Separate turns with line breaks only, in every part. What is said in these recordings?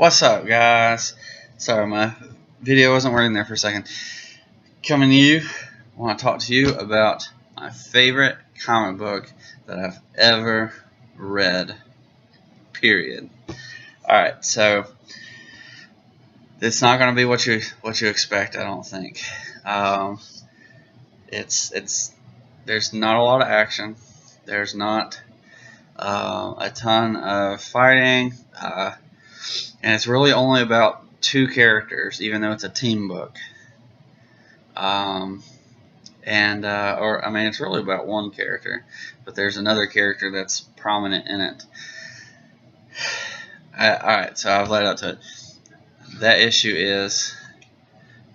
What's up, guys? Sorry, my video wasn't working there for a second. Coming to you, I want to talk to you about my favorite comic book that I've ever read. Period. Alright, so it's not going to be what you expect, I don't think. There's not a lot of action. There's not a ton of fighting. And it's really only about two characters, even though it's a team book. It's really about one character, but there's another character that's prominent in it. Alright, so I've led up to it. That issue is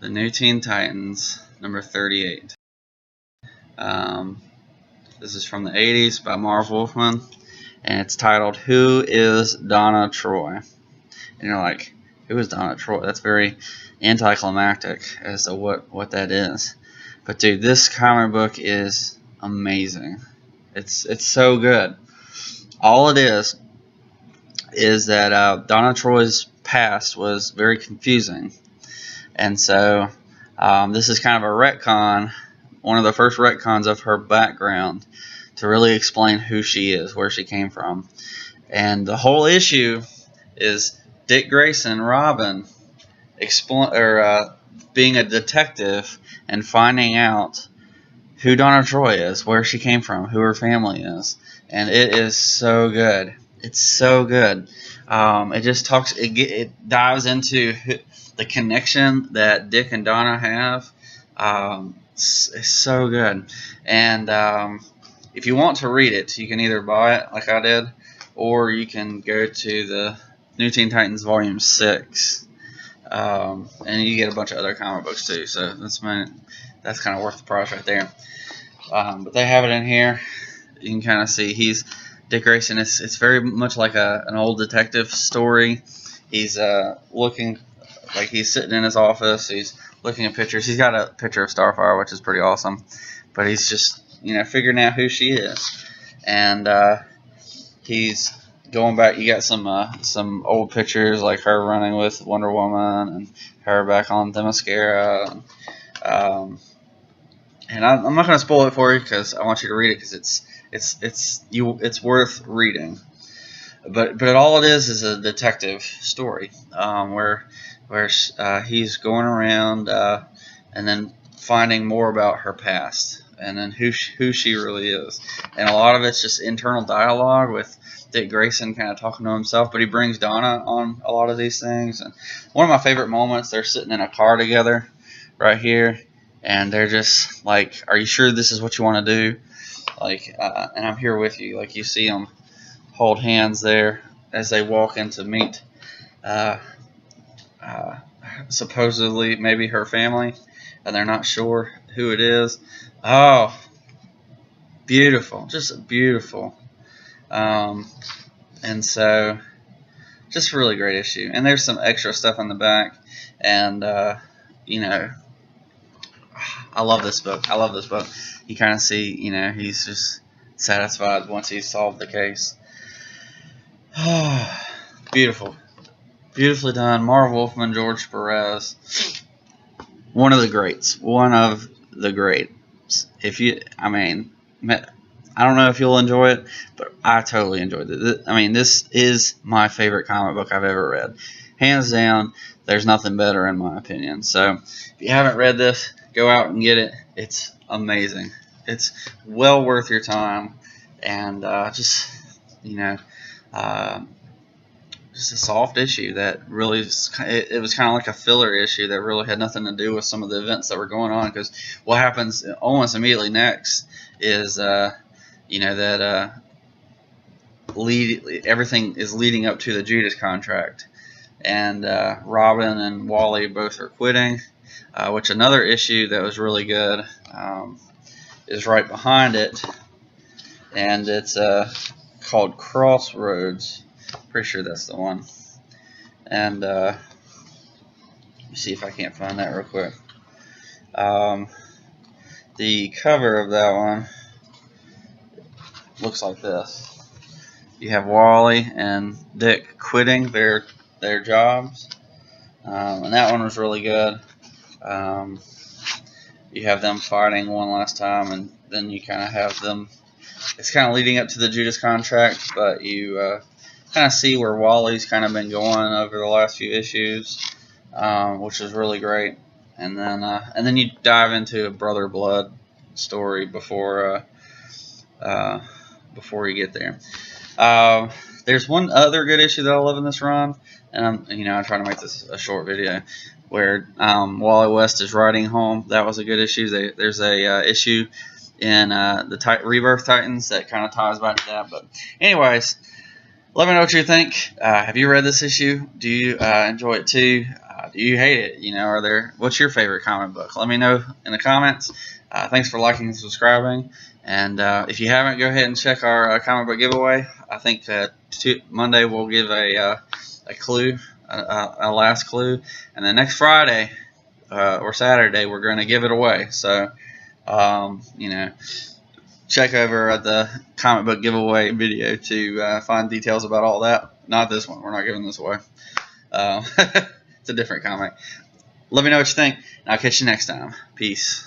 the New Teen Titans, number 38. This is from the 80s by Marv, Wolfman, and it's titled, Who is Donna Troy? And you're like, who is Donna Troy? That's very anticlimactic as to what that is. But dude, this comic book is amazing. It's so good. All it is that Donna Troy's past was very confusing. And so this is kind of a retcon, one of the first retcons of her background to really explain who she is, where she came from. And the whole issue is Dick Grayson, Robin, being a detective and finding out who Donna Troy is, where she came from, who her family is, and it is so good. It's so good. It dives into the connection that Dick and Donna have. It's so good. And if you want to read it, you can either buy it like I did, or you can go to the New Teen Titans Volume 6, and you get a bunch of other comic books too. So that's kind of worth the price right there. But they have it in here. You can kind of see Dick Grayson. It's very much like an old detective story. He's looking like he's sitting in his office. He's looking at pictures. He's got a picture of Starfire, which is pretty awesome. But he's just figuring out who she is, and he's going back. You got some old pictures like her running with Wonder Woman and her back on Themyscira. And I'm not going to spoil it for you because I want you to read it because it's worth reading. But all it is a detective story where he's going around and then finding more about her past and then who she really is. And a lot of it's just internal dialogue with Dick Grayson kind of talking to himself, but he brings Donna on a lot of these things. And one of my favorite moments, they're sitting in a car together right here, and they're just like, are you sure this is what you want to do? And I'm here with you. Like, you see them hold hands there as they walk in to meet supposedly maybe her family, and they're not sure who it is. Oh, beautiful, just beautiful. And so just a really great issue, and there's some extra stuff on the back, and I love this book. You kind of see, he's just satisfied once he's solved the case. Beautiful, beautifully done. Marv, Wolfman, George Perez, one of the greats. I don't know if you'll enjoy it, but I totally enjoyed it. This is my favorite comic book I've ever read. Hands down, there's nothing better in my opinion. So if you haven't read this, go out and get it. It's amazing. It's well worth your time. And just a soft issue that really, it was kind of like a filler issue that really had nothing to do with some of the events that were going on. Because what happens almost immediately next is everything is leading up to the Judas contract, and Robin and Wally both are quitting, which another issue that was really good is right behind it, and it's called Crossroads. Pretty sure that's the one. And let me see if I can't find that real quick. The cover of that one looks like this. You have Wally and Dick quitting their their jobs, and that one was really good. Um, you have them fighting one last time, and then you kind of have them. It's kind of leading up to the Judas contract, but you kind of see where Wally's kind of been going over the last few issues, which is really great. And then you dive into a Brother Blood story before you get there. There's one other good issue that I love in this run, and I'm trying to make this a short video, where Wally West is riding home. That was a good issue. There's a issue in the Rebirth Titans that kind of ties back to that. But anyways, let me know what you think. Have you read this issue? Do you enjoy it too? Do you hate it? What's your favorite comic book? Let me know in the comments. Thanks for liking and subscribing. And if you haven't, go ahead and check our comic book giveaway. I think Monday we'll give a clue, a last clue, and then next Friday or Saturday we're going to give it away. So check over at the comic book giveaway video to find details about all that. Not this one. We're not giving this away. It's a different comic. Let me know what you think, and I'll catch you next time. Peace.